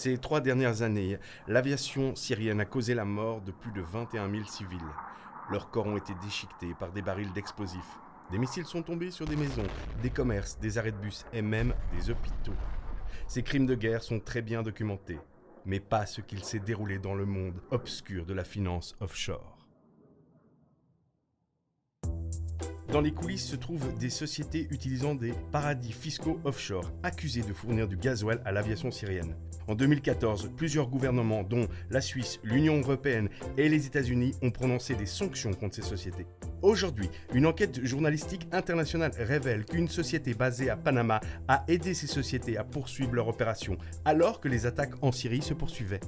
Ces 3 dernières années, l'aviation syrienne a causé la mort de plus de 21 000 civils. Leurs corps ont été déchiquetés par des barils d'explosifs. Des missiles sont tombés sur des maisons, des commerces, des arrêts de bus et même des hôpitaux. Ces crimes de guerre sont très bien documentés, mais pas ce qu'il s'est déroulé dans le monde obscur de la finance offshore. Dans les coulisses se trouvent des sociétés utilisant des paradis fiscaux offshore, accusés de fournir du gasoil à l'aviation syrienne. En 2014, plusieurs gouvernements, dont la Suisse, l'Union européenne et les États-Unis, ont prononcé des sanctions contre ces sociétés. Aujourd'hui, une enquête journalistique internationale révèle qu'une société basée à Panama a aidé ces sociétés à poursuivre leur opération, alors que les attaques en Syrie se poursuivaient.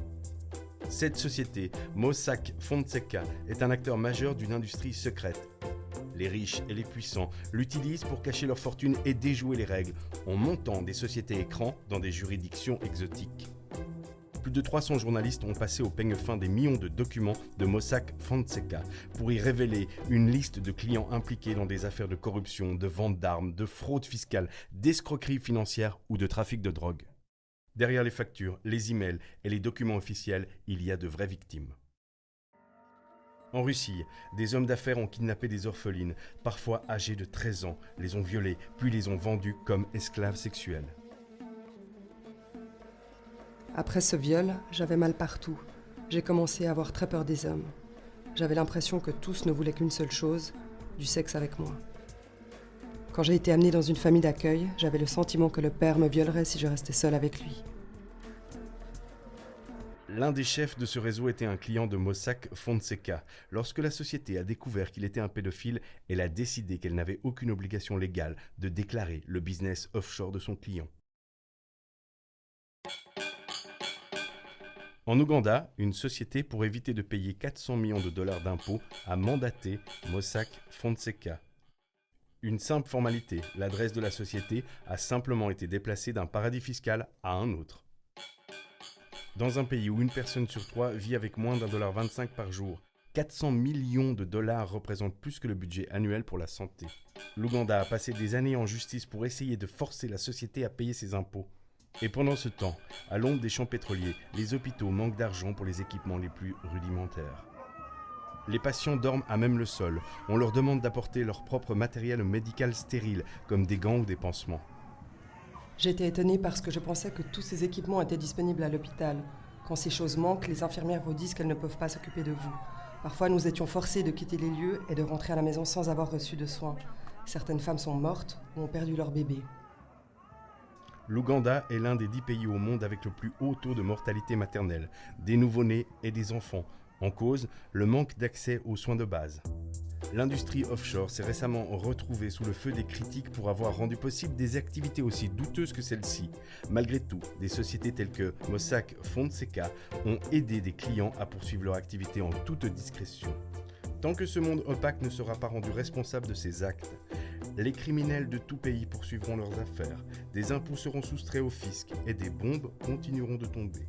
Cette société, Mossack Fonseca, est un acteur majeur d'une industrie secrète. Les riches et les puissants l'utilisent pour cacher leur fortune et déjouer les règles, en montant des sociétés écrans dans des juridictions exotiques. Plus de 300 journalistes ont passé au peigne fin des millions de documents de Mossack Fonseca pour y révéler une liste de clients impliqués dans des affaires de corruption, de vente d'armes, de fraude fiscale, d'escroquerie financière ou de trafic de drogue. Derrière les factures, les emails et les documents officiels, il y a de vraies victimes. En Russie, des hommes d'affaires ont kidnappé des orphelines, parfois âgées de 13 ans, les ont violées, puis les ont vendues comme esclaves sexuels. Après ce viol, j'avais mal partout. J'ai commencé à avoir très peur des hommes. J'avais l'impression que tous ne voulaient qu'une seule chose, du sexe avec moi. Quand j'ai été amenée dans une famille d'accueil, j'avais le sentiment que le père me violerait si je restais seule avec lui. L'un des chefs de ce réseau était un client de Mossack Fonseca. Lorsque la société a découvert qu'il était un pédophile, elle a décidé qu'elle n'avait aucune obligation légale de déclarer le business offshore de son client. En Ouganda, une société, pour éviter de payer 400 millions de dollars d'impôts, a mandaté Mossack Fonseca. Une simple formalité, l'adresse de la société a simplement été déplacée d'un paradis fiscal à un autre. Dans un pays où une personne sur 3 vit avec moins d'1,25$ par jour, 400 millions de dollars représentent plus que le budget annuel pour la santé. L'Ouganda a passé des années en justice pour essayer de forcer la société à payer ses impôts. Et pendant ce temps, à l'ombre des champs pétroliers, les hôpitaux manquent d'argent pour les équipements les plus rudimentaires. Les patients dorment à même le sol. On leur demande d'apporter leur propre matériel médical stérile, comme des gants ou des pansements. J'étais étonnée parce que je pensais que tous ces équipements étaient disponibles à l'hôpital. Quand ces choses manquent, les infirmières vous disent qu'elles ne peuvent pas s'occuper de vous. Parfois, nous étions forcés de quitter les lieux et de rentrer à la maison sans avoir reçu de soins. Certaines femmes sont mortes ou ont perdu leur bébé. L'Ouganda est l'un des 10 pays au monde avec le plus haut taux de mortalité maternelle, des nouveau-nés et des enfants. En cause, le manque d'accès aux soins de base. L'industrie offshore s'est récemment retrouvée sous le feu des critiques pour avoir rendu possible des activités aussi douteuses que celle-ci. Malgré tout, des sociétés telles que Mossack Fonseca ont aidé des clients à poursuivre leur activité en toute discrétion. Tant que ce monde opaque ne sera pas rendu responsable de ses actes, les criminels de tout pays poursuivront leurs affaires, des impôts seront soustraits au fisc et des bombes continueront de tomber.